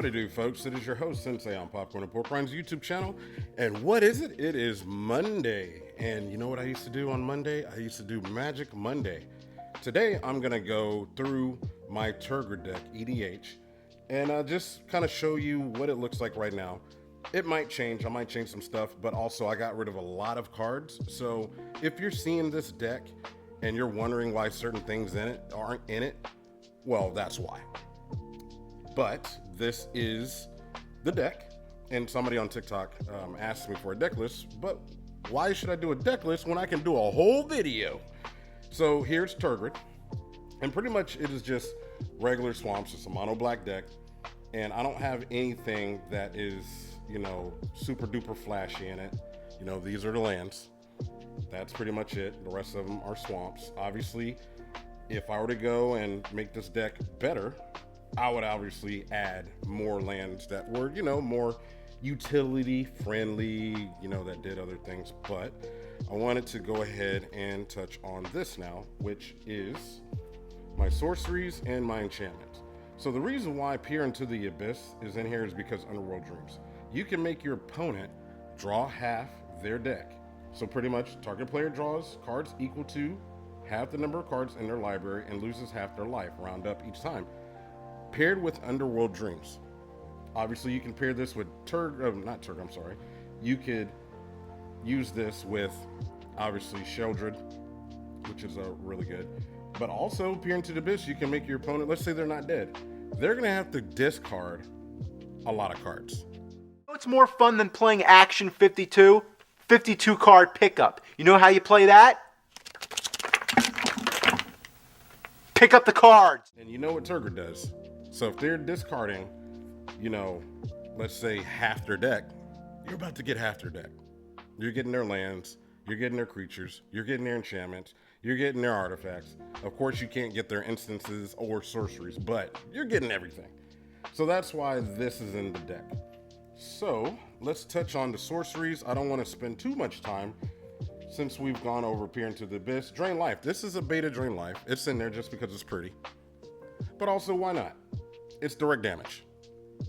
What it do, folks? It is your host, Sensei, on Popcorn and Pork Rinds YouTube channel. And what is it? It is Monday. And you know what I used to do on Monday? I used to do Magic Monday. Today, I'm going to go through my Tergrid deck, EDH, and just kind of show you what it looks like right now. It might change. I might change some stuff, but also I got rid of a lot of cards. So if you're seeing this deck and you're wondering why certain things in it aren't in it, well, that's why. But this is the deck, and somebody on TikTok asked me for a deck list, but why should I do a deck list when I can do a whole video? So here's Tergrid, and pretty much it is just regular swamps. It's a mono black deck, and I don't have anything that is, you know, super duper flashy in it. You know, these are the lands. That's pretty much it. The rest of them are swamps. Obviously, if I were to go and make this deck better, I would obviously add more lands that were, you know, more utility friendly, you know, that did other things. But I wanted to go ahead and touch on this now, which is my sorceries and my enchantments. So the reason why Peer into the Abyss is in here is because Underworld Dreams. You can make your opponent draw half their deck. So pretty much target player draws cards equal to half the number of cards in their library and loses half their life, round up each time. Paired with Underworld Dreams. Obviously, you can pair this with You could use this with, obviously, Sheldred, which is really good. But also, Peer into the Abyss, you can make your opponent, let's say they're not dead, they're going to have to discard a lot of cards. It's more fun than playing Action 52, 52 card pickup. You know how you play that? Pick up the cards. And you know what Tergrid does. So if they're discarding, you know, let's say half their deck, you're about to get half their deck. You're getting their lands, you're getting their creatures, you're getting their enchantments, you're getting their artifacts. Of course, you can't get their instances or sorceries, but you're getting everything. So that's why this is in the deck. So let's touch on the sorceries. I don't want to spend too much time since we've gone over Peer into the Abyss. Drain Life. This is a beta Drain Life. It's in there just because it's pretty. But also, why not? It's direct damage.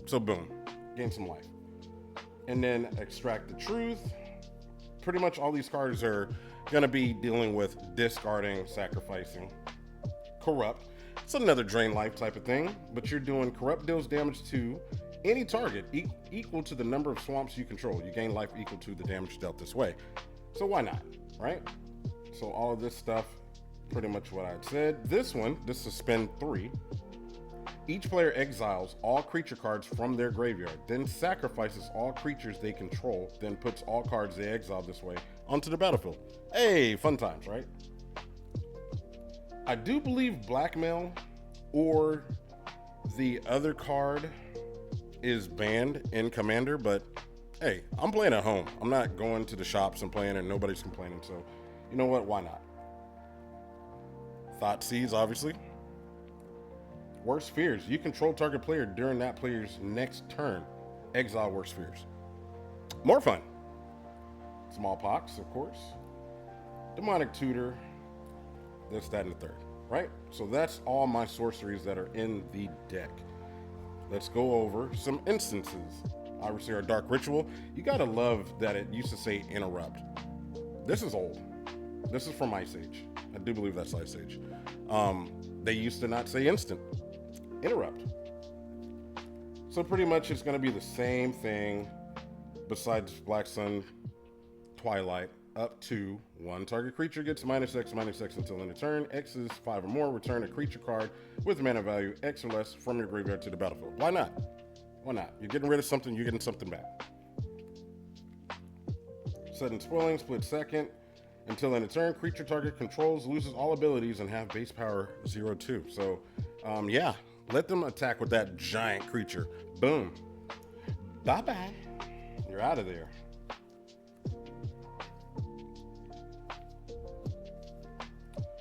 So boom, gain some life. And then Extract the Truth. Pretty much all these cards are gonna be dealing with discarding, sacrificing. Corrupt. It's another Drain Life type of thing, but you're doing Corrupt deals damage to any target equal to the number of swamps you control. You gain life equal to the damage dealt this way. So why not, right? So all of this stuff, pretty much what I said. This is spend 3. Each player exiles all creature cards from their graveyard, then sacrifices all creatures they control, then puts all cards they exiled this way onto the battlefield. Hey, fun times, right? I do believe Blackmail or the other card is banned in Commander, but hey, I'm playing at home. I'm not going to the shops and playing and nobody's complaining, so you know what, why not? Thought Seeds, obviously. Worst Fears. You control target player during that player's next turn. Exile Worst Fears. More fun. Smallpox, of course. Demonic Tutor. This, that, and the third. Right? So that's all my sorceries that are in the deck. Let's go over some instances. Obviously, our Dark Ritual. You gotta love that it used to say interrupt. This is old. This is from Ice Age. I do believe that's Ice Age. They used to not say instant. Interrupt. So pretty much it's going to be the same thing besides Black Sun Twilight up to 1 target creature gets -X/-X until end of turn. X is 5 or more. Return a creature card with mana value X or less from your graveyard to the battlefield. Why not? Why not? You're getting rid of something, you're getting something back. Sudden Swelling, split second. Until end of turn, creature target controls loses all abilities and have base power 0/2. So, yeah. Let them attack with that giant creature. Boom. Bye-bye. You're out of there.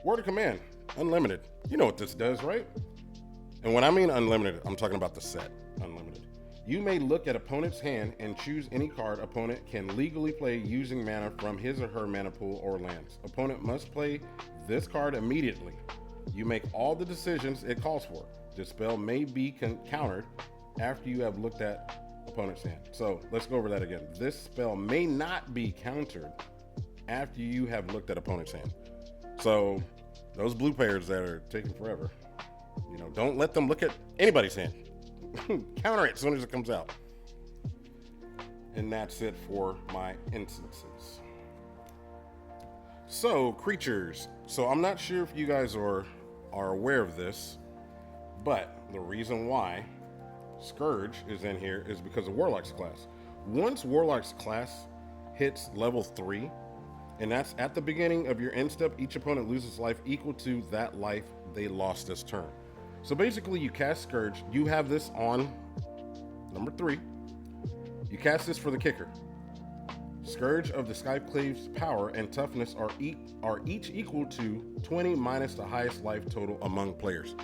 Word of Command. Unlimited. You know what this does, right? And when I mean unlimited, I'm talking about the set. Unlimited. You may look at opponent's hand and choose any card opponent can legally play using mana from his or her mana pool or lands. Opponent must play this card immediately. You make all the decisions it calls for. This spell may be countered after you have looked at opponent's hand. So let's go over that again. This spell may not be countered after you have looked at opponent's hand. So those blue players that are taking forever, you know, don't let them look at anybody's hand. Counter it as soon as it comes out. And that's it for my instances. So creatures. So I'm not sure if you guys are aware of this, but the reason why Scourge is in here is because of Warlock's class. Once Warlock's class hits level 3, and that's at the beginning of your end step, each opponent loses life equal to that life they lost this turn. So basically you cast Scourge, you have this on number 3. You cast this for the kicker. Scourge of the Skyclave's power and toughness are each equal to 20 minus the highest life total among players.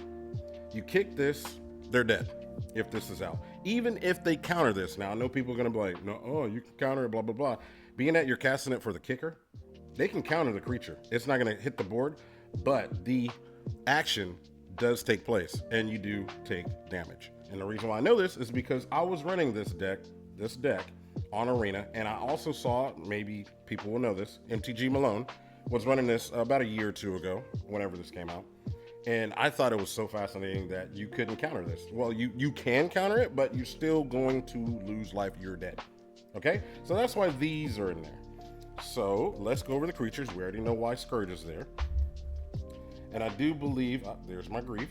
You kick this, they're dead if this is out. Even if they counter this. Now, I know people are going to be like, no, oh, you can counter it, blah, blah, blah. Being that you're casting it for the kicker, they can counter the creature. It's not going to hit the board, but the action does take place, and you do take damage. And the reason why I know this is because I was running this deck on Arena, and I also saw, maybe people will know this, MTG Malone was running this about a year or two ago, whenever this came out. And I thought it was so fascinating that you couldn't counter this. Well, you can counter it, but you're still going to lose life. You're dead. Okay? So that's why these are in there. So let's go over the creatures. We already know why Scourge is there. And I do believe, there's my Grief.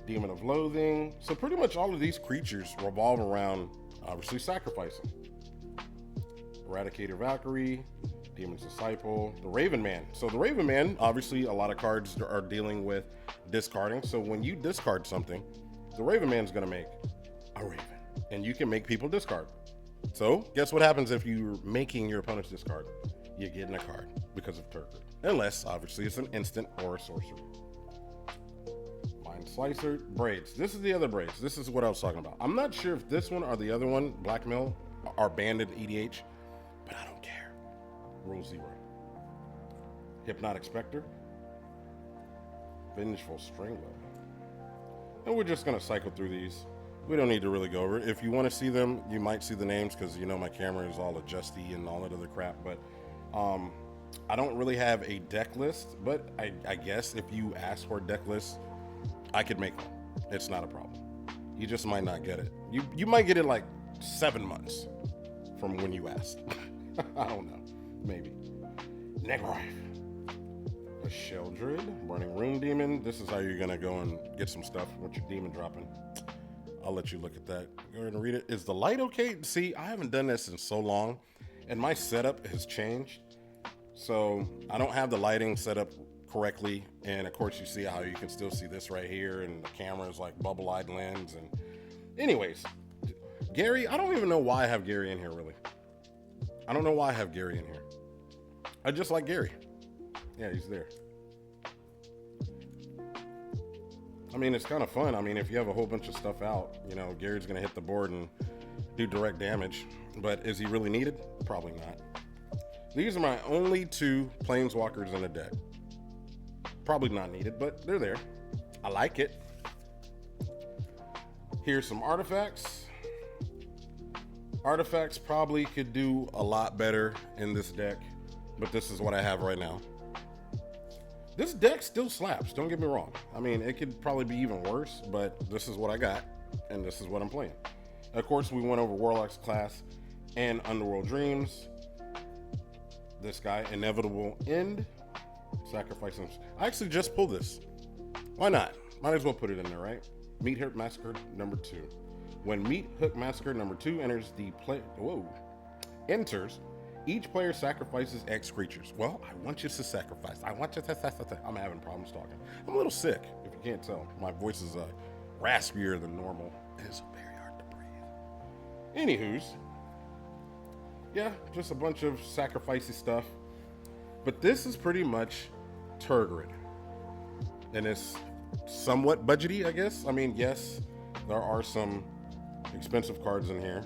Demon of Loathing. So pretty much all of these creatures revolve around, obviously, sacrificing. Eradicator Valkyrie. Demon's Disciple, the Raven Man. So the Raven Man, obviously a lot of cards are dealing with discarding. So when you discard something, the Raven Man's gonna make a Raven. And you can make people discard. So guess what happens if you're making your opponent's discard? You're getting a card because of Tergrid. Unless, obviously, it's an instant or a sorcery. Mind Slicer, Braids. This is the other Braids. This is what I was talking about. I'm not sure if this one or the other one, Blackmail, are banned in EDH, but I don't care. Rule 0. Hypnotic Spectre. Vengeful Strangler. And we're just going to cycle through these. We don't need to really go over it. If you want to see them, you might see the names because, you know, my camera is all adjusty and all that other crap. But I don't really have a deck list. But I guess if you ask for a deck list, I could make one. It's not a problem. You just might not get it. You might get it like 7 months from when you asked. I don't know. Maybe. Neckrife. A Sheldred. Burning Rune Demon. This is how you're going to go and get some stuff with your demon dropping. I'll let you look at that. Go ahead and read it. Is the light okay? See, I haven't done this in so long, and my setup has changed. So I don't have the lighting set up correctly. And of course, you see how you can still see this right here, and the camera is like bubble-eyed lens. And anyways, Gary, I don't even know why I have Gary in here, really. I don't know why I have Gary in here. I just like Gary. Yeah, he's there. I mean, it's kind of fun. I mean, if you have a whole bunch of stuff out, you know, Gary's going to hit the board and do direct damage. But is he really needed? Probably not. These are my only 2 Planeswalkers in the deck. Probably not needed, but they're there. I like it. Here's some artifacts. Artifacts probably could do a lot better in this deck, but this is what I have right now. This deck still slaps, don't get me wrong. I mean, it could probably be even worse, but this is what I got, and this is what I'm playing. Of course, we went over Warlock's class and Underworld Dreams. This guy, Inevitable End. Sacrificing. I actually just pulled this. Why not? Might as well put it in there, right? Meat Hook Massacre number 2. When Meat Hook Massacre number 2 enters the each player sacrifices X creatures. Well, I want you to sacrifice. I'm having problems talking. I'm a little sick, if you can't tell. My voice is raspier than normal. It's very hard to breathe. Anywho's, yeah, just a bunch of sacrificey stuff. But this is pretty much Tergrid. And it's somewhat budgety, I guess. I mean, yes, there are some expensive cards in here,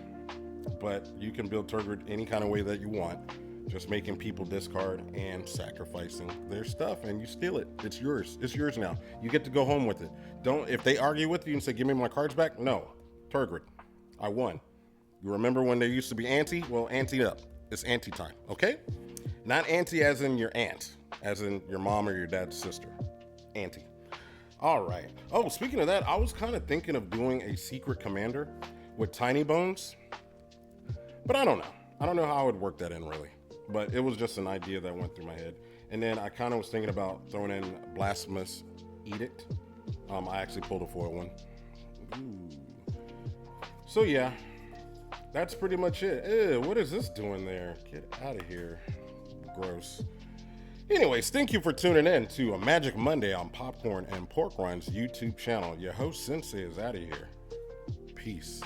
but you can build Tergrid any kind of way that you want. just making people discard and sacrificing their stuff, and you steal it. It's yours. It's yours now. You get to go home with it. Don't, if they argue with you and say, give me my cards back, no. Tergrid, I won. You remember when there used to be ante? Well, ante up. It's ante time, okay? Not ante as in your aunt, as in your mom or your dad's sister. Ante. All right. Oh, speaking of that, I was kind of thinking of doing a secret commander with Tiny Bones, but I don't know. I don't know how I would work that in really, but it was just an idea that went through my head. And then I kind of was thinking about throwing in Blasphemous Edict. I actually pulled a foil one. Ooh. So yeah, that's pretty much it. Ew, what is this doing there? Get out of here. Gross. Anyways, thank you for tuning in to a Magic Monday on Popcorn and Pork Rinds YouTube channel. Your host Sensei is out of here. Peace.